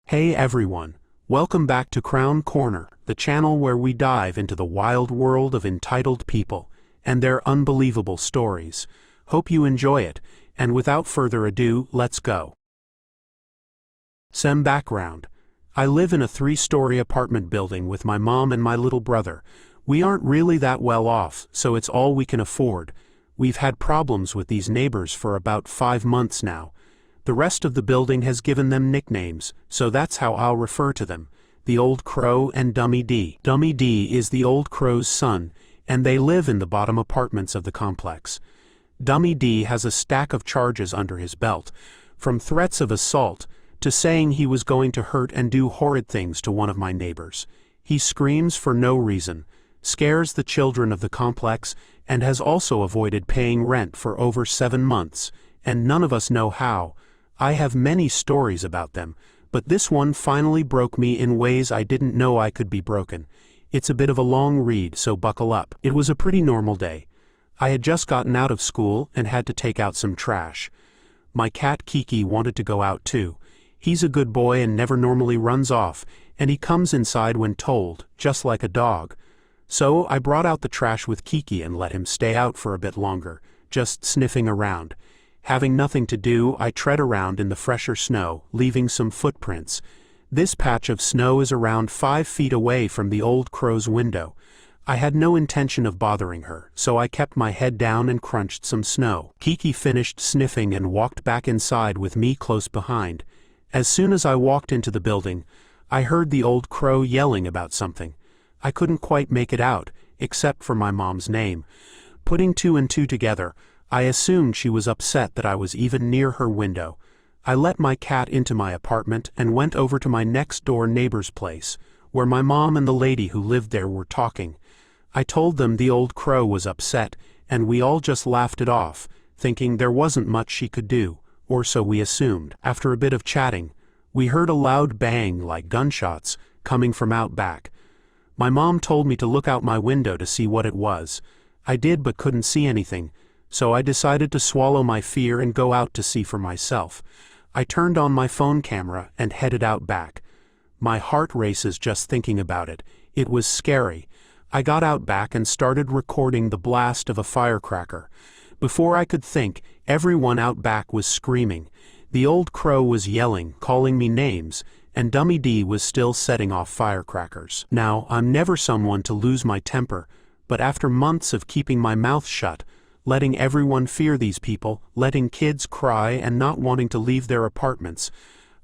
Hey everyone, welcome back to K-Korner, the channel where we dive into the wild world of entitled people and their unbelievable stories. Hope you enjoy it, and without further ado, let's go. Some background. I live in a 3-story apartment building with my mom and my little brother. We aren't really that well off, so it's all we can afford. We've had problems with these neighbors for about 5 months now. The rest of the building has given them nicknames, so that's how I'll refer to them. The Old Crow and Dummy D. Dummy D is the Old Crow's son, and they live in the bottom apartments of the complex. Dummy D has a stack of charges under his belt, from threats of assault to saying he was going to hurt and do horrid things to one of my neighbors. He screams for no reason, scares the children of the complex, and has also avoided paying rent for over 7 months, and none of us know how. I have many stories about them, but this one finally broke me in ways I didn't know I could be broken. It's a bit of a long read, so buckle up. It was a pretty normal day. I had just gotten out of school and had to take out some trash. My cat Kiki wanted to go out too. He's a good boy and never normally runs off, and he comes inside when told, just like a dog. So I brought out the trash with Kiki and let him stay out for a bit longer, just sniffing around. Having nothing to do, I tread around in the fresher snow, leaving some footprints. This patch of snow is around 5 feet away from the Old Crow's window. I had no intention of bothering her, so I kept my head down and crunched some snow. Kiki finished sniffing and walked back inside with me close behind. As soon as I walked into the building, I heard the Old Crow yelling about something. I couldn't quite make it out, except for my mom's name. Putting 2 and 2 together, I assumed she was upset that I was even near her window. I let my cat into my apartment and went over to my next-door neighbor's place, where my mom and the lady who lived there were talking. I told them the Old Crow was upset, and we all just laughed it off, thinking there wasn't much she could do, or so we assumed. After a bit of chatting, we heard a loud bang like gunshots coming from out back. My mom told me to look out my window to see what it was. I did but couldn't see anything, so I decided to swallow my fear and go out to see for myself. I turned on my phone camera and headed out back. My heart races just thinking about it. It was scary. I got out back and started recording the blast of a firecracker. Before I could think, everyone out back was screaming. The Old Crow was yelling, calling me names, and Dummy D was still setting off firecrackers. Now, I'm never someone to lose my temper, but after months of keeping my mouth shut, letting everyone fear these people, letting kids cry and not wanting to leave their apartments,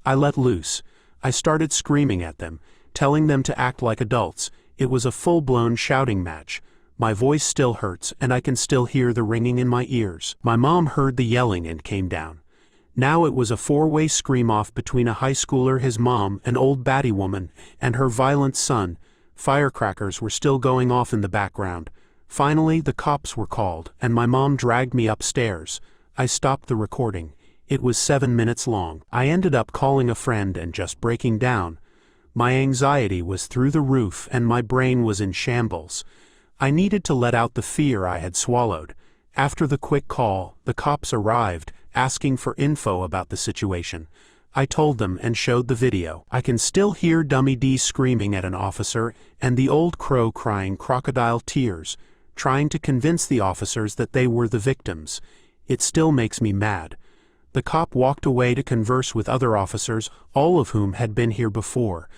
I let loose. I started screaming at them, telling them to act like adults. It was a full-blown shouting match. My voice still hurts, and I can still hear the ringing in my ears. My mom heard the yelling and came down. Now it was a 4-way scream-off between a high schooler, his mom, an old batty woman, and her violent son. Firecrackers were still going off in the background. Finally, the cops were called, and my mom dragged me upstairs. I stopped the recording. It was 7 minutes long. I ended up calling a friend and just breaking down. My anxiety was through the roof and my brain was in shambles. I needed to let out the fear I had swallowed. After the quick call, the cops arrived, asking for info about the situation. I told them and showed the video. I can still hear Dummy D screaming at an officer and the Old Crow crying crocodile tears, trying to convince the officers that they were the victims. It still makes me mad. The cop walked away to converse with other officers, all of whom had been here before.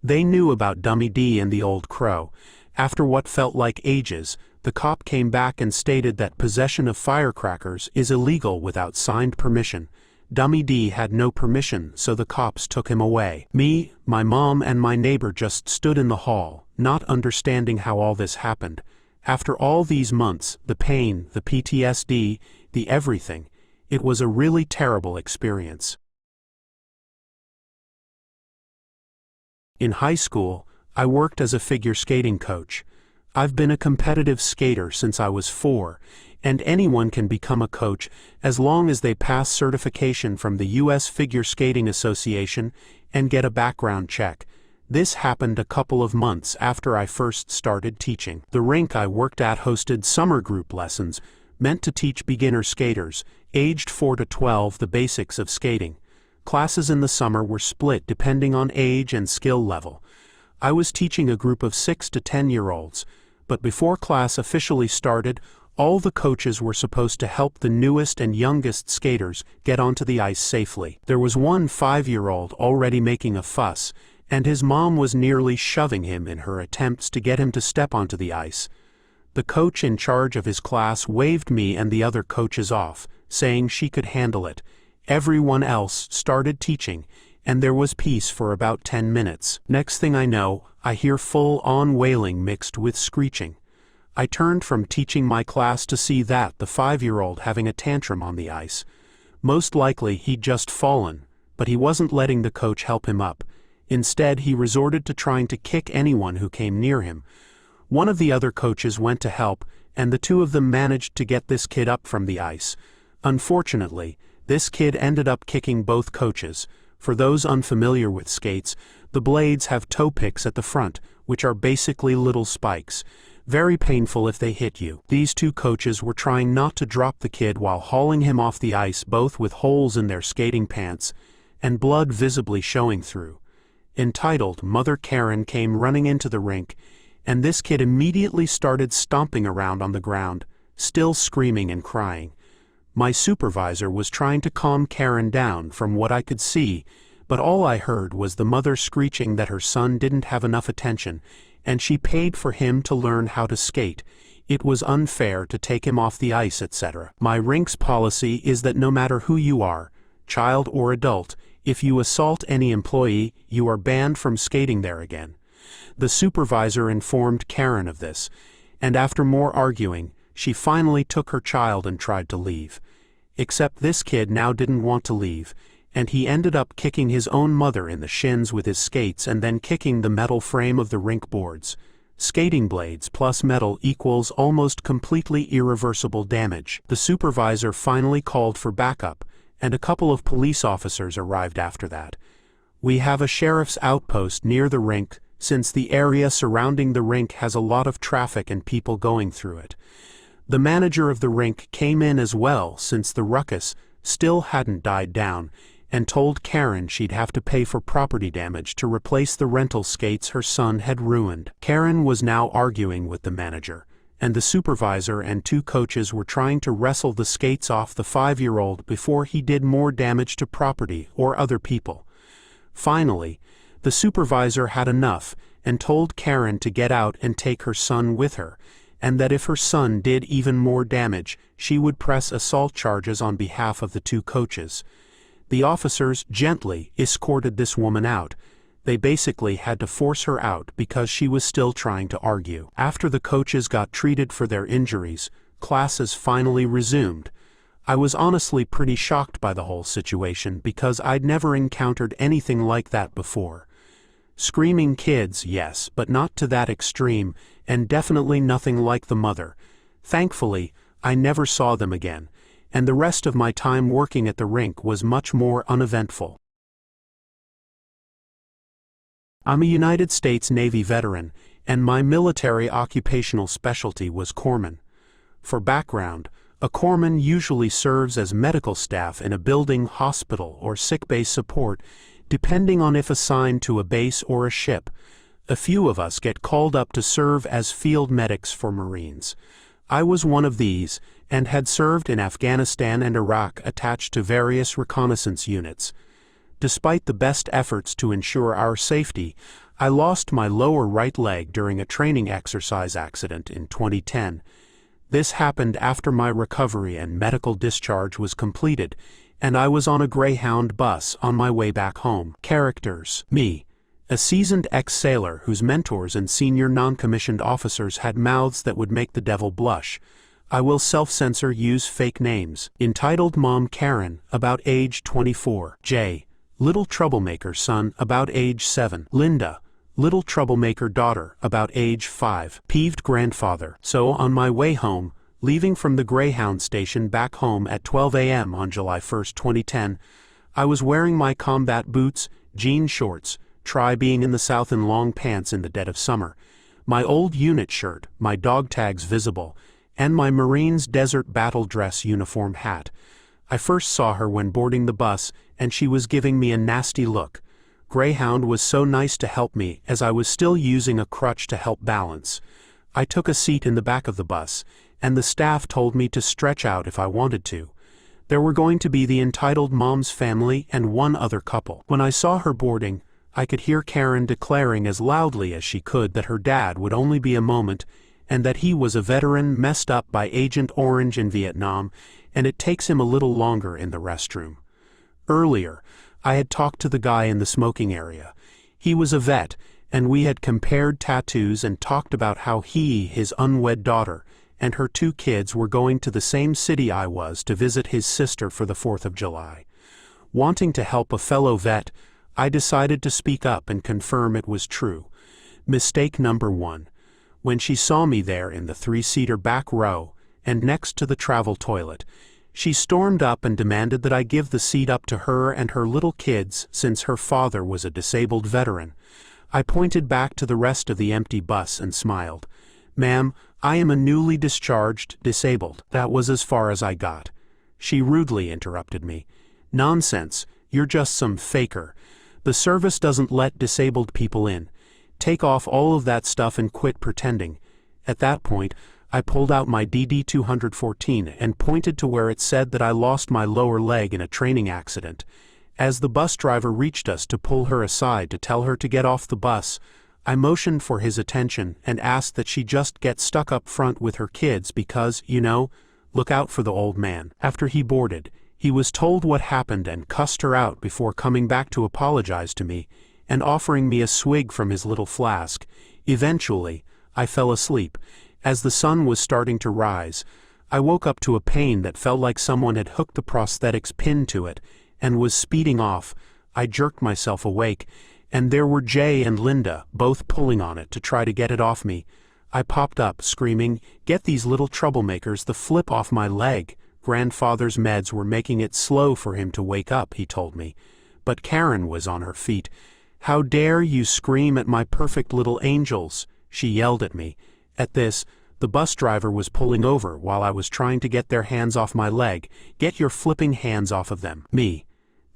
They knew about Dummy D and the Old Crow. After what felt like ages, the cop came back and stated that possession of firecrackers is illegal without signed permission. Dummy D had no permission, so the cops took him away. Me, my mom, and my neighbor just stood in the hall, not understanding how all this happened. After all these months, the pain, the PTSD, the everything, it was a really terrible experience. In high school, I worked as a figure skating coach. I've been a competitive skater since I was 4, and anyone can become a coach as long as they pass certification from the U.S. Figure Skating Association and get a background check. This happened a couple of months after I first started teaching. The rink I worked at hosted summer group lessons meant to teach beginner skaters, aged 4 to 12, the basics of skating. Classes in the summer were split depending on age and skill level. I was teaching a group of 6 to 10-year-olds, but before class officially started, all the coaches were supposed to help the newest and youngest skaters get onto the ice safely. There was one 5-year-old already making a fuss, and his mom was nearly shoving him in her attempts to get him to step onto the ice. The coach in charge of his class waved me and the other coaches off, saying she could handle it. Everyone else started teaching, and there was peace for about 10 minutes. Next thing I know, I hear full-on wailing mixed with screeching. I turned from teaching my class to see the 5-year-old having a tantrum on the ice. Most likely he'd just fallen, but he wasn't letting the coach help him up. Instead, he resorted to trying to kick anyone who came near him. One of the other coaches went to help, and the two of them managed to get this kid up from the ice. Unfortunately, this kid ended up kicking both coaches. For those unfamiliar with skates, the blades have toe picks at the front, which are basically little spikes. Very painful if they hit you. These two coaches were trying not to drop the kid while hauling him off the ice, both with holes in their skating pants and blood visibly showing through. Entitled Mother Karen came running into the rink, and this kid immediately started stomping around on the ground, still screaming and crying. My supervisor was trying to calm Karen down from what I could see, but all I heard was the mother screeching that her son didn't have enough attention, and she paid for him to learn how to skate. It was unfair to take him off the ice, etc. My rink's policy is that no matter who you are, child or adult, if you assault any employee, you are banned from skating there again. The supervisor informed Karen of this, and after more arguing, she finally took her child and tried to leave. Except this kid now didn't want to leave, and he ended up kicking his own mother in the shins with his skates and then kicking the metal frame of the rink boards. Skating blades plus metal equals almost completely irreversible damage. The supervisor finally called for backup, and a couple of police officers arrived after that. We have a sheriff's outpost near the rink, since the area surrounding the rink has a lot of traffic and people going through it. The manager of the rink came in as well, since the ruckus still hadn't died down, and told Karen she'd have to pay for property damage to replace the rental skates her son had ruined. Karen was now arguing with the manager, and the supervisor and two coaches were trying to wrestle the skates off the 5-year-old before he did more damage to property or other people. Finally, the supervisor had enough and told Karen to get out and take her son with her, and that if her son did even more damage, she would press assault charges on behalf of the two coaches. The officers gently escorted this woman out. They basically had to force her out because she was still trying to argue. After the coaches got treated for their injuries, classes finally resumed. I was honestly pretty shocked by the whole situation because I'd never encountered anything like that before. Screaming kids, yes, but not to that extreme, and definitely nothing like the mother. Thankfully, I never saw them again, and the rest of my time working at the rink was much more uneventful. I'm a United States Navy veteran, and my military occupational specialty was corpsman. For background, a corpsman usually serves as medical staff in a building, hospital, or sick bay support, depending on if assigned to a base or a ship. A few of us get called up to serve as field medics for Marines. I was one of these, and had served in Afghanistan and Iraq attached to various reconnaissance units. Despite the best efforts to ensure our safety, I lost my lower right leg during a training exercise accident in 2010. This happened after my recovery and medical discharge was completed, and I was on a Greyhound bus on my way back home. Characters: me, a seasoned ex-sailor whose mentors and senior non-commissioned officers had mouths that would make the devil blush. I will self-censor, use fake names. Entitled Mom Karen, about age 24. Jay, little troublemaker son, about age 7. Linda, little troublemaker daughter, about age 5. Peeved grandfather. So on my way home, leaving from the Greyhound station back home at 12 a.m. on July 1, 2010, I was wearing my combat boots, jean shorts, try being in the South in long pants in the dead of summer, my old unit shirt, my dog tags visible, and my Marines desert battle dress uniform hat. I first saw her when boarding the bus, and she was giving me a nasty look. Greyhound was so nice to help me as I was still using a crutch to help balance. I took a seat in the back of the bus, and the staff told me to stretch out if I wanted to. There were going to be the entitled mom's family and one other couple. When I saw her boarding, I could hear Karen declaring as loudly as she could that her dad would only be a moment, and that he was a veteran messed up by Agent Orange in Vietnam, and it takes him a little longer in the restroom. Earlier, I had talked to the guy in the smoking area. He was a vet, and we had compared tattoos and talked about how he, his unwed daughter, and her 2 kids were going to the same city I was to visit his sister for the 4th of July. Wanting to help a fellow vet, I decided to speak up and confirm it was true. Mistake number 1. When she saw me there in the 3-seater back row, and next to the travel toilet, she stormed up and demanded that I give the seat up to her and her little kids since her father was a disabled veteran. I pointed back to the rest of the empty bus and smiled. "Ma'am, I am a newly discharged disabled." That was as far as I got. She rudely interrupted me. "Nonsense, you're just some faker. The service doesn't let disabled people in. Take off all of that stuff and quit pretending." At that point, I pulled out my DD-214 and pointed to where it said that I lost my lower leg in a training accident. As the bus driver reached us to pull her aside to tell her to get off the bus, I motioned for his attention and asked that she just get stuck up front with her kids because, look out for the old man. After he boarded, he was told what happened and cussed her out before coming back to apologize to me and offering me a swig from his little flask. Eventually, I fell asleep. As the sun was starting to rise, I woke up to a pain that felt like someone had hooked the prosthetic's pin to it and was speeding off. I jerked myself awake, and there were Jay and Linda, both pulling on it to try to get it off me. I popped up, screaming, "Get these little troublemakers the flip off my leg." Grandfather's meds were making it slow for him to wake up, he told me. But Karen was on her feet. "How dare you scream at my perfect little angels?" she yelled at me. At this, the bus driver was pulling over while I was trying to get their hands off my leg. "Get your flipping hands off of them." Me.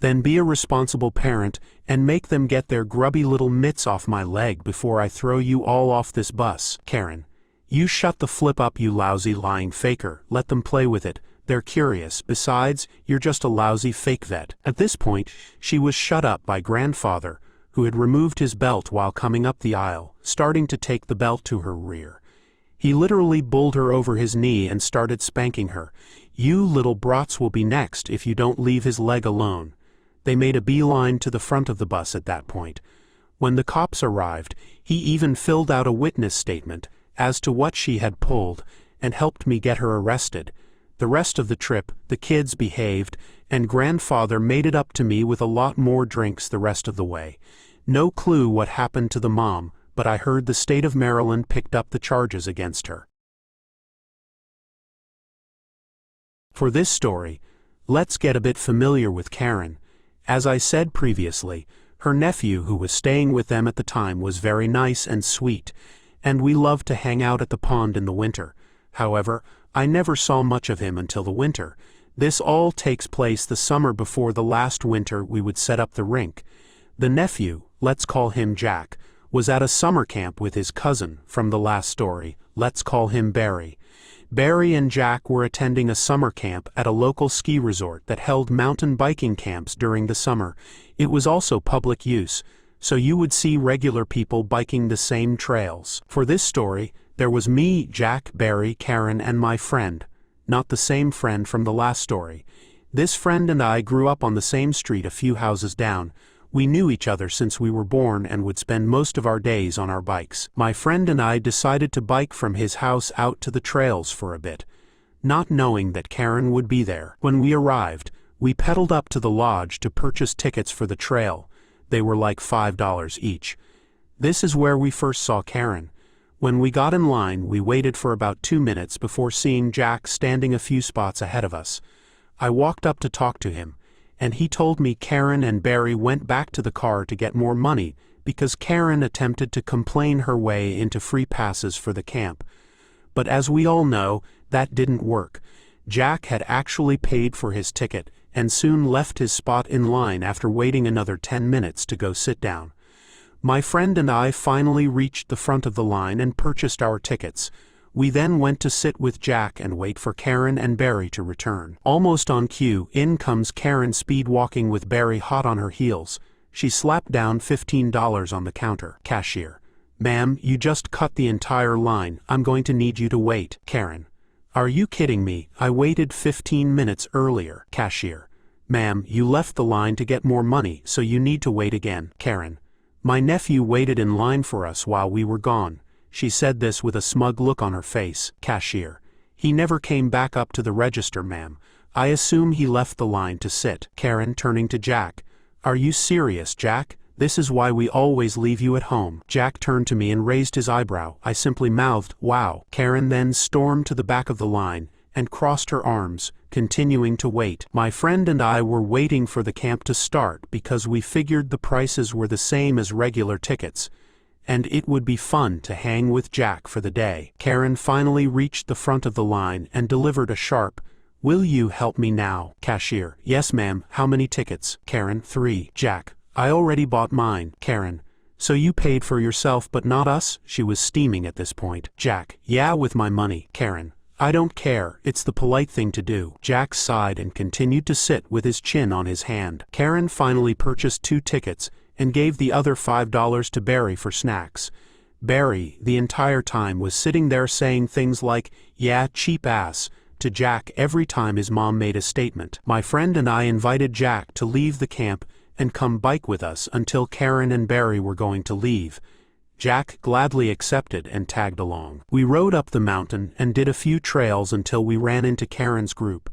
"Then be a responsible parent and make them get their grubby little mitts off my leg before I throw you all off this bus." Karen. "You shut the flip up, you lousy lying faker. Let them play with it. They're curious. Besides, you're just a lousy fake vet." At this point, she was shut up by grandfather, who had removed his belt while coming up the aisle, starting to take the belt to her rear. He literally bowled her over his knee and started spanking her. "You little brats will be next if you don't leave his leg alone." They made a beeline to the front of the bus at that point. When the cops arrived, he even filled out a witness statement as to what she had pulled and helped me get her arrested. The rest of the trip, the kids behaved, and grandfather made it up to me with a lot more drinks the rest of the way. No clue what happened to the mom, but I heard the state of Maryland picked up the charges against her. For this story, let's get a bit familiar with Karen. As I said previously, her nephew who was staying with them at the time was very nice and sweet, and we loved to hang out at the pond in the winter. However, I never saw much of him until the winter. This all takes place the summer before the last winter we would set up the rink. The nephew, let's call him Jack, was at a summer camp with his cousin from the last story, let's call him Barry. Barry and Jack were attending a summer camp at a local ski resort that held mountain biking camps during the summer. It was also public use, so you would see regular people biking the same trails. For this story, there was me, Jack, Barry, Karen, and my friend. Not the same friend from the last story. This friend and I grew up on the same street a few houses down. We knew each other since we were born and would spend most of our days on our bikes. My friend and I decided to bike from his house out to the trails for a bit, not knowing that Karen would be there. When we arrived, we pedaled up to the lodge to purchase tickets for the trail. They were like $5 each. This is where we first saw Karen. When we got in line, we waited for about 2 minutes before seeing Jack standing a few spots ahead of us. I walked up to talk to him, and he told me Karen and Barry went back to the car to get more money because Karen attempted to complain her way into free passes for the camp. But as we all know, that didn't work. Jack had actually paid for his ticket, and soon left his spot in line after waiting another 10 minutes to go sit down. My friend and I finally reached the front of the line and purchased our tickets. We then went to sit with Jack and wait for Karen and Barry to return. Almost on cue, in comes Karen speed walking with Barry hot on her heels. She slapped down $15 on the counter. Cashier: "Ma'am, you just cut the entire line. I'm going to need you to wait." Karen: "Are you kidding me? I waited 15 minutes earlier." Cashier: "Ma'am, you left the line to get more money, so you need to wait again." Karen: "My nephew waited in line for us while we were gone." She said this with a smug look on her face. Cashier: "He never came back up to the register, ma'am. I assume he left the line to sit." Karen turning to Jack: "Are you serious, Jack? This is why we always leave you at home." Jack turned to me and raised his eyebrow. I simply mouthed, "Wow." Karen then stormed to the back of the line and crossed her arms, continuing to wait. My friend and I were waiting for the camp to start because we figured the prices were the same as regular tickets, and it would be fun to hang with Jack for the day. Karen finally reached the front of the line and delivered a sharp, "Will you help me now?" Cashier: "Yes ma'am, how many tickets?" Karen: 3. Jack: "I already bought mine." Karen: "So you paid for yourself but not us?" She was steaming at this point. Jack: "Yeah, with my money." Karen: "I don't care, it's the polite thing to do." Jack sighed and continued to sit with his chin on his hand. Karen finally purchased 2 tickets and gave the other $5 to Barry for snacks. Barry, the entire time, was sitting there saying things like, "Yeah, cheap ass," to Jack every time his mom made a statement. My friend and I invited Jack to leave the camp and come bike with us until Karen and Barry were going to leave. Jack gladly accepted and tagged along. We rode up the mountain and did a few trails until we ran into Karen's group.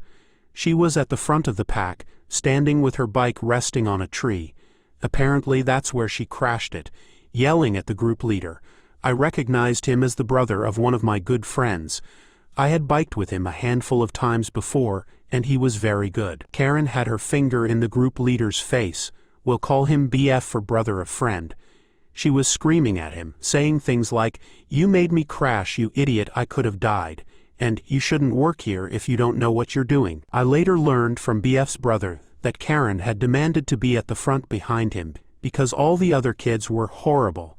She was at the front of the pack, standing with her bike resting on a tree. Apparently that's where she crashed it, yelling at the group leader. I recognized him as the brother of one of my good friends. I had biked with him a handful of times before, and he was very good. Karen had her finger in the group leader's face. We'll call him BF for brother of friend. She was screaming at him, saying things like, "You made me crash, you idiot, I could have died," and "You shouldn't work here if you don't know what you're doing." I later learned from BF's brother that Karen had demanded to be at the front behind him because all the other kids were horrible.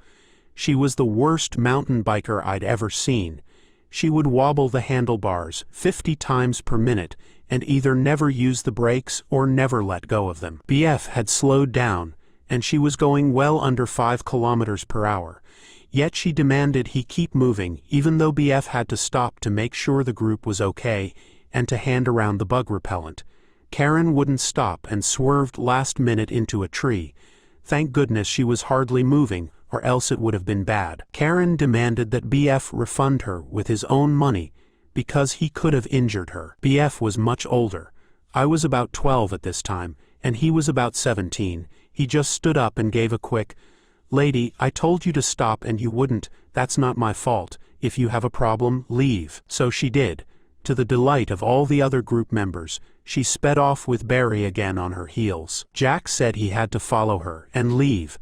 She was the worst mountain biker I'd ever seen. She would wobble the handlebars 50 times per minute and either never use the brakes or never let go of them. BF had slowed down, and she was going well under 5 kilometers per hour. Yet she demanded he keep moving, even though BF had to stop to make sure the group was okay and to hand around the bug repellent. Karen wouldn't stop and swerved last minute into a tree. Thank goodness she was hardly moving, or else it would have been bad. Karen demanded that BF refund her with his own money because he could have injured her. BF was much older. I was about 12 at this time, and he was about 17. He just stood up and gave a quick, "Lady, I told you to stop and you wouldn't. That's not my fault. If you have a problem, leave." So she did. To the delight of all the other group members, she sped off with Barry again on her heels. Jack said he had to follow her and leave.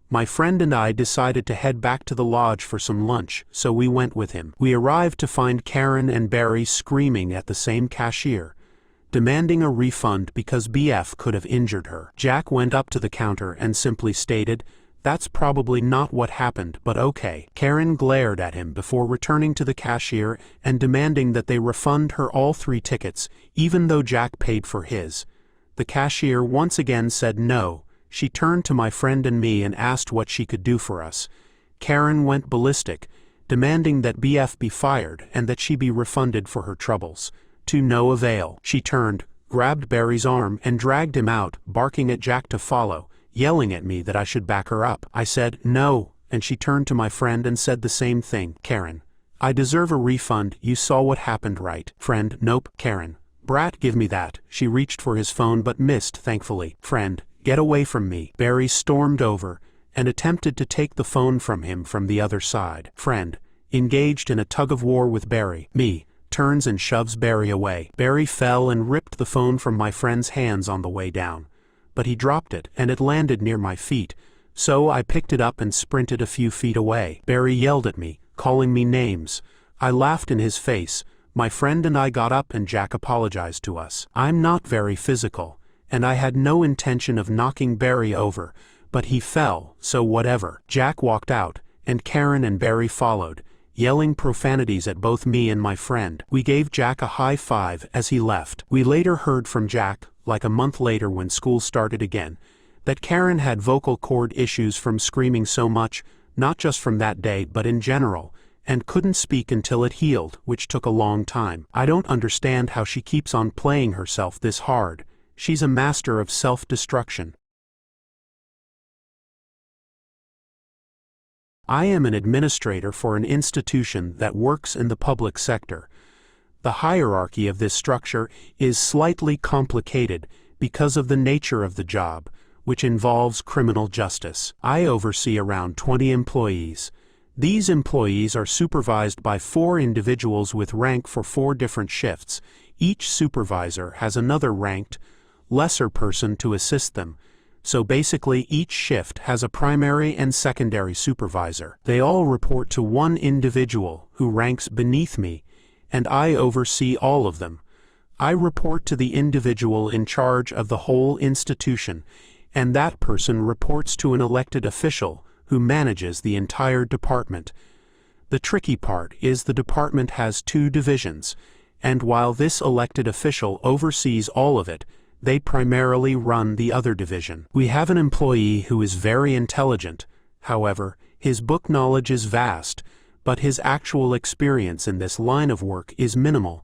My friend and I decided to head back to the lodge for some lunch, so we went with him. We arrived to find Karen and Barry screaming at the same cashier, demanding a refund because BF could have injured her. Jack went up to the counter and simply stated, "That's probably not what happened, but okay." Karen glared at him before returning to the cashier and demanding that they refund her all 3 tickets, even though Jack paid for his. The cashier once again said no. She turned to my friend and me and asked what she could do for us. Karen went ballistic, demanding that BF be fired and that she be refunded for her troubles. To no avail. She turned, grabbed Barry's arm and dragged him out, barking at Jack to follow, yelling at me that I should back her up. I said, "No," and she turned to my friend and said the same thing. Karen: "I deserve a refund, you saw what happened, right?" Friend: "Nope." Karen: "Brat, give me that." She reached for his phone but missed, thankfully. Friend: "Get away from me." Barry stormed over and attempted to take the phone from him from the other side. Friend: engaged in a tug-of-war with Barry. Me: turns and shoves Barry away. Barry fell and ripped the phone from my friend's hands on the way down. But he dropped it and it landed near my feet, so I picked it up and sprinted a few feet away. Barry yelled at me, calling me names. I laughed in his face. My friend and I got up and Jack apologized to us. I'm not very physical, and I had no intention of knocking Barry over, but he fell, so whatever. Jack walked out, and Karen and Barry followed, yelling profanities at both me and my friend. We gave Jack a high five as he left. We later heard from Jack, like a month later when school started again, that Karen had vocal cord issues from screaming so much, not just from that day but in general, and couldn't speak until it healed, which took a long time. I don't understand how she keeps on playing herself this hard. She's a master of self-destruction. I am an administrator for an institution that works in the public sector. The hierarchy of this structure is slightly complicated because of the nature of the job, which involves criminal justice. I oversee around 20 employees. These employees are supervised by 4 individuals with rank for 4 different shifts. Each supervisor has another ranked, lesser person to assist them. So basically each shift has a primary and secondary supervisor. They all report to one individual who ranks beneath me, and I oversee all of them. I report to the individual in charge of the whole institution, and that person reports to an elected official who manages the entire department. The tricky part is the department has 2 divisions, and while this elected official oversees all of it, they primarily run the other division. We have an employee who is very intelligent. However, his book knowledge is vast, but his actual experience in this line of work is minimal.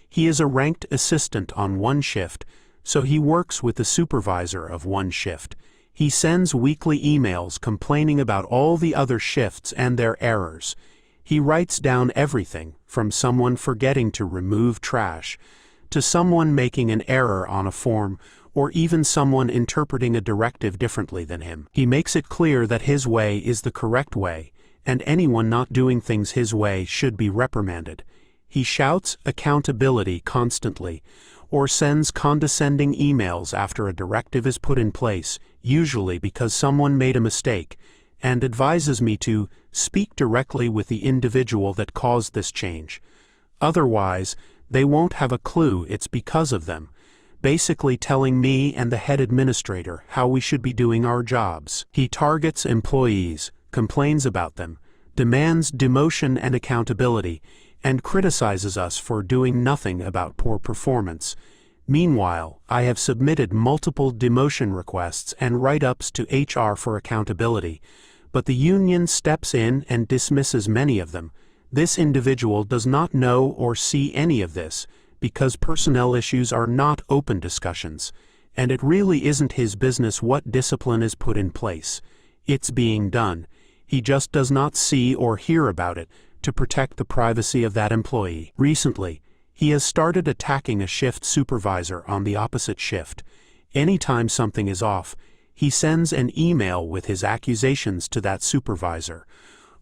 He is a ranked assistant on one shift, so he works with the supervisor of one shift. He sends weekly emails complaining about all the other shifts and their errors. He writes down everything, from someone forgetting to remove trash, to someone making an error on a form, or even someone interpreting a directive differently than him. He makes it clear that his way is the correct way, and anyone not doing things his way should be reprimanded. He shouts accountability constantly, or sends condescending emails after a directive is put in place, usually because someone made a mistake, and advises me to speak directly with the individual that caused this change. Otherwise, they won't have a clue it's because of them, basically telling me and the head administrator how we should be doing our jobs. He targets employees, complains about them, demands demotion and accountability, and criticizes us for doing nothing about poor performance. Meanwhile, I have submitted multiple demotion requests and write-ups to HR for accountability, but the union steps in and dismisses many of them. This individual does not know or see any of this, because personnel issues are not open discussions, and it really isn't his business what discipline is put in place. It's being done. He just does not see or hear about it to protect the privacy of that employee. Recently, he has started attacking a shift supervisor on the opposite shift. Anytime something is off, he sends an email with his accusations to that supervisor,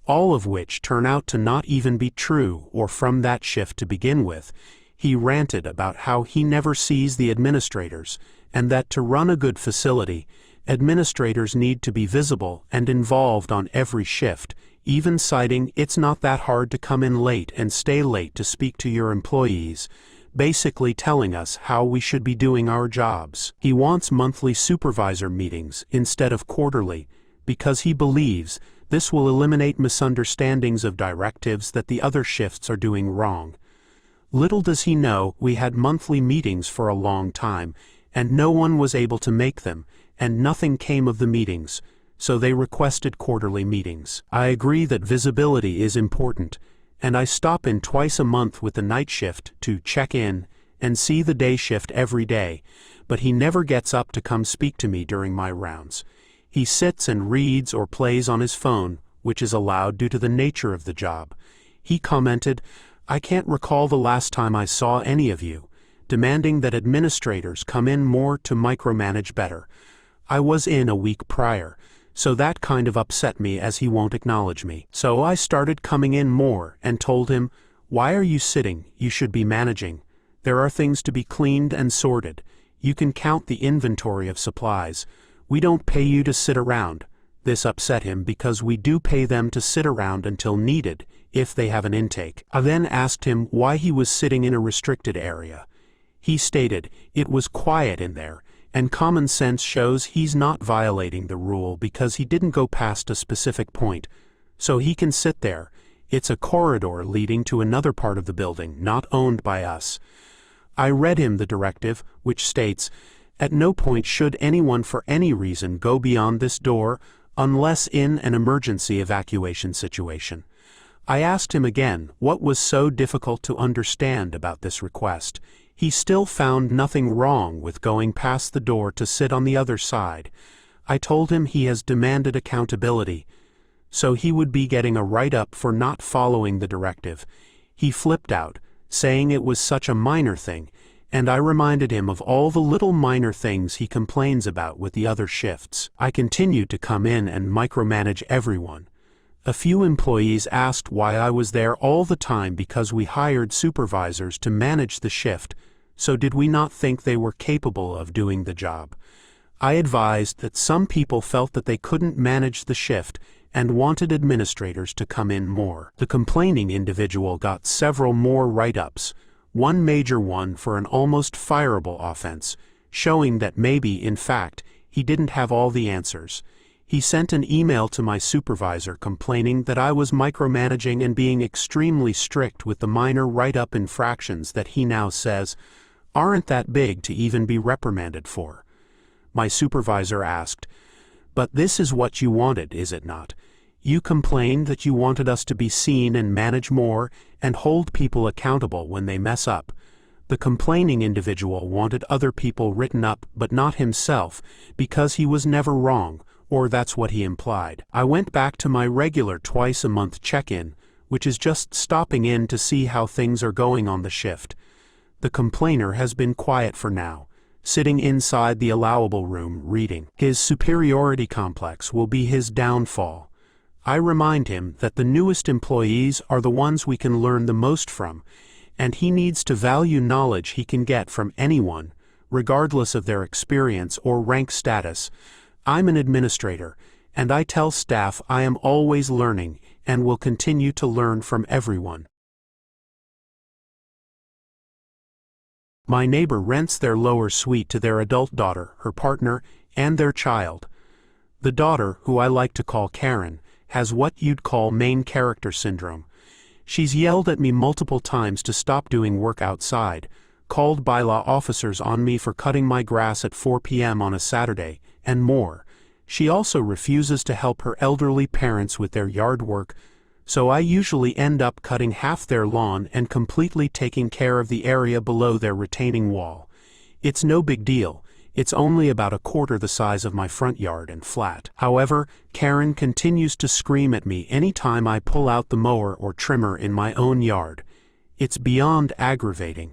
all of which turn out to not even be true or from that shift to begin with. He ranted about how he never sees the administrators, and that to run a good facility, administrators need to be visible and involved on every shift, even citing it's not that hard to come in late and stay late to speak to your employees, basically telling us how we should be doing our jobs. He wants monthly supervisor meetings instead of quarterly, because he believes this will eliminate misunderstandings of directives that the other shifts are doing wrong. Little does he know we had monthly meetings for a long time, and no one was able to make them, and nothing came of the meetings, so they requested quarterly meetings. I agree that visibility is important, and I stop in twice a month with the night shift to check in and see the day shift every day, but he never gets up to come speak to me during my rounds. He sits and reads or plays on his phone, which is allowed due to the nature of the job. He commented, "I can't recall the last time I saw any of you," demanding that administrators come in more to micromanage better. I was in a week prior, so that kind of upset me as he won't acknowledge me. So I started coming in more and told him, "Why are you sitting? You should be managing. There are things to be cleaned and sorted. You can count the inventory of supplies. We don't pay you to sit around." This upset him because we do pay them to sit around until needed, if they have an intake. I then asked him why he was sitting in a restricted area. He stated, "It was quiet in there. and common sense shows he's not violating the rule because he didn't go past a specific point, so he can sit there. It's a corridor leading to another part of the building, not owned by us. I read him the directive, which states, "At no point should anyone for any reason go beyond this door, unless in an emergency evacuation situation." I asked him again what was so difficult to understand about this request. He still found nothing wrong with going past the door to sit on the other side. I told him he has demanded accountability, so he would be getting a write-up for not following the directive. He flipped out, saying it was such a minor thing, and I reminded him of all the little minor things he complains about with the other shifts. I continued to come in and micromanage everyone. A few employees asked why I was there all the time because we hired supervisors to manage the shift, so did we not think they were capable of doing the job? I advised that some people felt that they couldn't manage the shift and wanted administrators to come in more. The complaining individual got several more write-ups, one major one for an almost fireable offense, showing that maybe, in fact, he didn't have all the answers. He sent an email to my supervisor complaining that I was micromanaging and being extremely strict with the minor write-up infractions that he now says aren't that big to even be reprimanded for. My supervisor asked, "But this is what you wanted, is it not? You complained that you wanted us to be seen and manage more and hold people accountable when they mess up." The complaining individual wanted other people written up but not himself because he was never wrong, or that's what he implied. I went back to my regular twice-a-month check-in, which is just stopping in to see how things are going on the shift. The complainer has been quiet for now, sitting inside the allowable room reading. His superiority complex will be his downfall. I remind him that the newest employees are the ones we can learn the most from, and he needs to value knowledge he can get from anyone, regardless of their experience or rank status. I'm an administrator, and I tell staff I am always learning and will continue to learn from everyone. My neighbor rents their lower suite to their adult daughter, her partner, and their child. The daughter, who I like to call Karen, has what you'd call main character syndrome. She's yelled at me multiple times to stop doing work outside, called bylaw officers on me for cutting my grass at 4 p.m. on a Saturday, and more. She also refuses to help her elderly parents with their yard work, so I usually end up cutting half their lawn and completely taking care of the area below their retaining wall. It's no big deal. It's only about a quarter the size of my front yard and flat. However, Karen continues to scream at me any time I pull out the mower or trimmer in my own yard. It's beyond aggravating.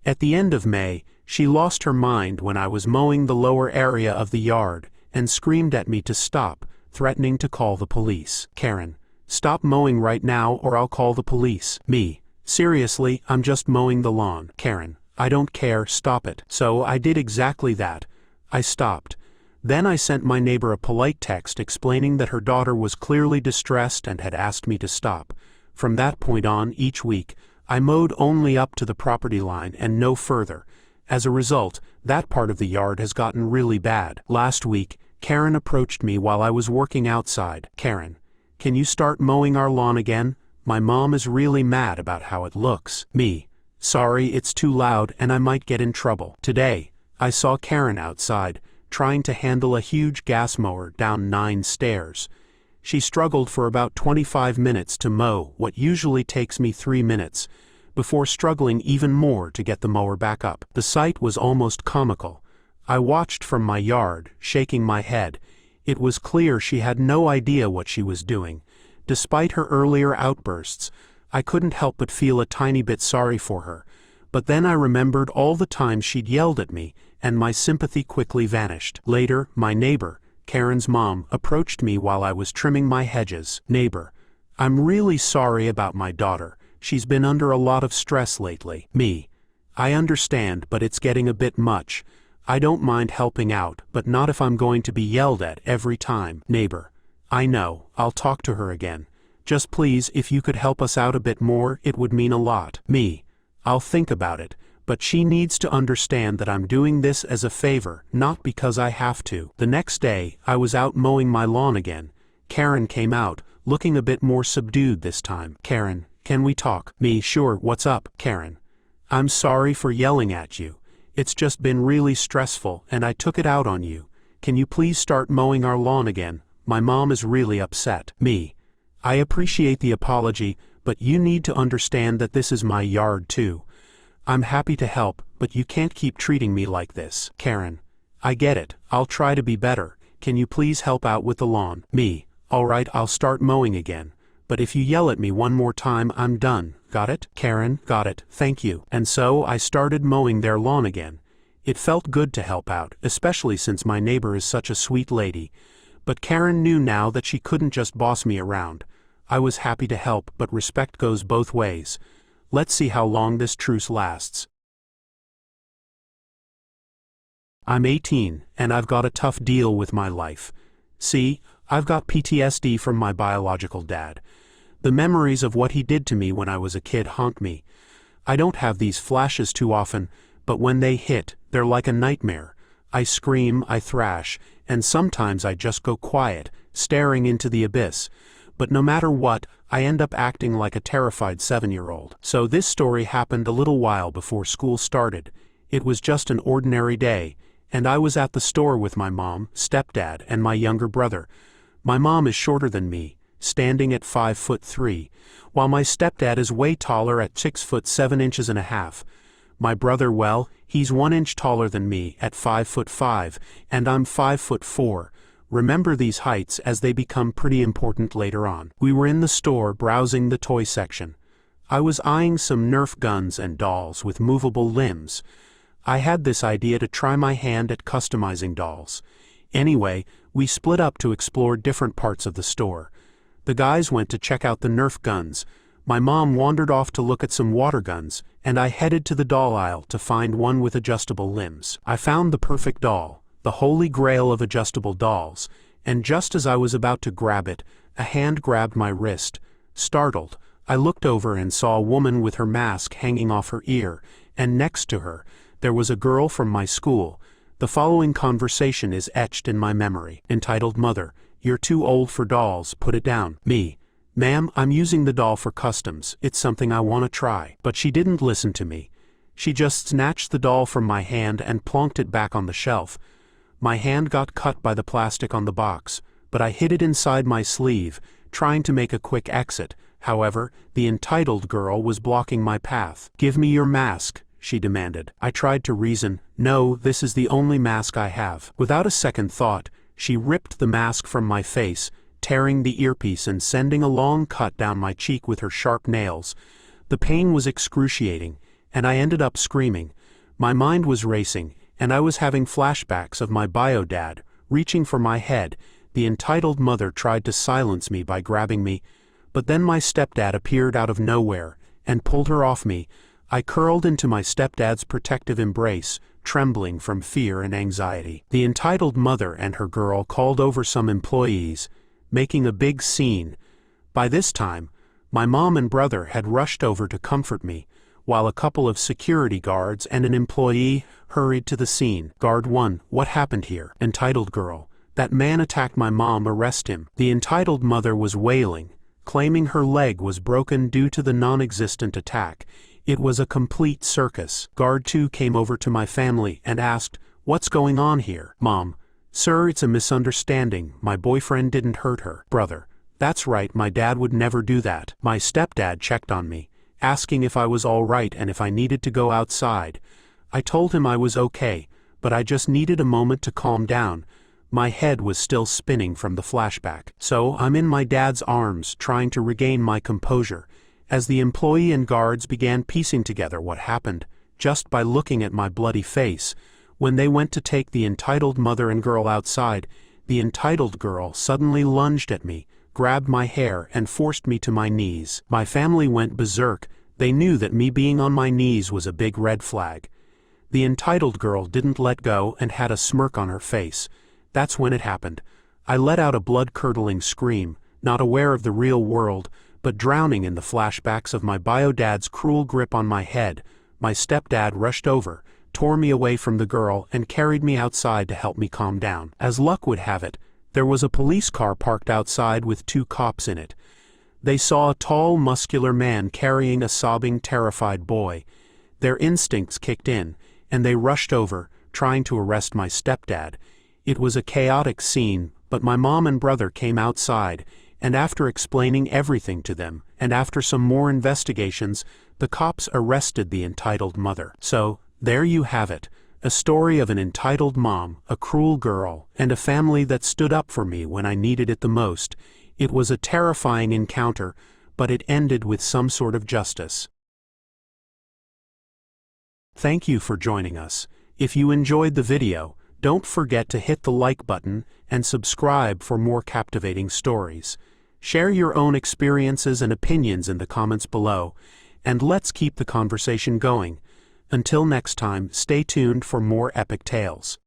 At the end of May, she lost her mind when I was mowing the lower area of the yard and screamed at me to stop, threatening to call the police. Karen: "Stop mowing right now or I'll call the police." Me: "Seriously, I'm just mowing the lawn." Karen: "I don't care, stop it." So I did exactly that. I stopped. Then I sent my neighbor a polite text explaining that her daughter was clearly distressed and had asked me to stop. From that point on, each week, I mowed only up to the property line and no further. As a result, that part of the yard has gotten really bad. Last week, Karen approached me while I was working outside. "Karen, can you start mowing our lawn again? My mom is really mad about how it looks." Me: "Sorry, it's too loud and I might get in trouble." Today, I saw Karen outside, trying to handle a huge gas mower down 9 stairs. She struggled for about 25 minutes to mow what usually takes me 3 minutes, before struggling even more to get the mower back up. The sight was almost comical. I watched from my yard, shaking my head. It was clear she had no idea what she was doing. Despite her earlier outbursts, I couldn't help but feel a tiny bit sorry for her. But then I remembered all the times she'd yelled at me, and my sympathy quickly vanished. Later, my neighbor, Karen's mom, approached me while I was trimming my hedges. "Neighbor, I'm really sorry about my daughter. She's been under a lot of stress lately." Me: "I understand, but it's getting a bit much. I don't mind helping out, but not if I'm going to be yelled at every time." Neighbor: "I know, I'll talk to her again. Just please, if you could help us out a bit more, it would mean a lot." Me: "I'll think about it, But she needs to understand that I'm doing this as a favor, not because I have to. The next day, I was out mowing my lawn again. Karen came out, looking a bit more subdued this time. Karen, can we talk? Me, sure, what's up, Karen? I'm sorry for yelling at you. It's just been really stressful and I took it out on you. Can you please start mowing our lawn again? My mom is really upset. Me. I appreciate the apology, but you need to understand that this is my yard too. I'm happy to help, but you can't keep treating me like this. Karen. I get it, I'll try to be better. Can you please help out with the lawn? Me. Alright, I'll start mowing again. But if you yell at me one more time, I'm done. Got it? Karen, got it, thank you. And so I started mowing their lawn again. It felt good to help out, especially since my neighbor is such a sweet lady. But Karen knew now that she couldn't just boss me around. I was happy to help, but respect goes both ways. Let's see how long this truce lasts. I'm 18, and I've got a tough deal with my life. See, I've got PTSD from my biological dad. The memories of what he did to me when I was a kid haunt me. I don't have these flashes too often, but when they hit, they're like a nightmare. I scream, I thrash, and sometimes I just go quiet, staring into the abyss. But no matter what, I end up acting like a terrified 7-year-old. So this story happened a little while before school started. It was just an ordinary day, and I was at the store with my mom, stepdad, and my younger brother. My mom is shorter than me, standing at 5'3", while my stepdad is way taller at 6'7.5". My brother, well, he's 1 inch taller than me at 5'5", and I'm 5'4". Remember these heights as they become pretty important later on. We were in the store browsing the toy section. I was eyeing some Nerf guns and dolls with movable limbs. I had this idea to try my hand at customizing dolls. Anyway, we split up to explore different parts of the store. The guys went to check out the Nerf guns. My mom wandered off to look at some water guns, and I headed to the doll aisle to find one with adjustable limbs. I found the perfect doll, the holy grail of adjustable dolls, and just as I was about to grab it, a hand grabbed my wrist. Startled, I looked over and saw a woman with her mask hanging off her ear, and next to her, there was a girl from my school. The following conversation is etched in my memory, entitled "Mother, you're too old for dolls, put it down." Me. Ma'am, I'm using the doll for customs, it's something I want to try. But she didn't listen to me. She just snatched the doll from my hand and plonked it back on the shelf. My hand got cut by the plastic on the box, but I hid it inside my sleeve, trying to make a quick exit. However, the entitled girl was blocking my path. "Give me your mask," she demanded. I tried to reason. "No, this is the only mask I have." Without a second thought, she ripped the mask from my face, tearing the earpiece and sending a long cut down my cheek with her sharp nails. The pain was excruciating, and I ended up screaming. My mind was racing, and I was having flashbacks of my bio dad, reaching for my head. The entitled mother tried to silence me by grabbing me, but then my stepdad appeared out of nowhere, and pulled her off me. I curled into my stepdad's protective embrace, trembling from fear and anxiety. The entitled mother and her girl called over some employees, making a big scene. By this time, my mom and brother had rushed over to comfort me, while a couple of security guards and an employee hurried to the scene. Guard 1, what happened here? Entitled girl, that man attacked my mom, arrest him. The entitled mother was wailing, claiming her leg was broken due to the non-existent attack. It was a complete circus. Guard 2 came over to my family and asked, "What's going on here?" Mom, "Sir, it's a misunderstanding. My boyfriend didn't hurt her." Brother, "That's right, my dad would never do that." My stepdad checked on me, asking if I was all right and if I needed to go outside. I told him I was okay, but I just needed a moment to calm down. My head was still spinning from the flashback. So I'm in my dad's arms, trying to regain my composure, as the employee and guards began piecing together what happened, just by looking at my bloody face. When they went to take the entitled mother and girl outside, the entitled girl suddenly lunged at me, grabbed my hair, and forced me to my knees. My family went berserk. They knew that me being on my knees was a big red flag. The entitled girl didn't let go and had a smirk on her face. That's when it happened. I let out a blood-curdling scream, not aware of the real world, but drowning in the flashbacks of my bio dad's cruel grip on my head. my stepdad rushed over, tore me away from the girl, and carried me outside to help me calm down. As luck would have it, there was a police car parked outside with 2 cops in it. They saw a tall, muscular man carrying a sobbing, terrified boy. Their instincts kicked in, and they rushed over, trying to arrest my stepdad. It was a chaotic scene, but my mom and brother came outside, and after explaining everything to them, and after some more investigations, the cops arrested the entitled mother. So, there you have it, a story of an entitled mom, a cruel girl, and a family that stood up for me when I needed it the most. It was a terrifying encounter, but it ended with some sort of justice. Thank you for joining us. If you enjoyed the video, don't forget to hit the like button and subscribe for more captivating stories. Share your own experiences and opinions in the comments below, and let's keep the conversation going. Until next time, stay tuned for more epic tales.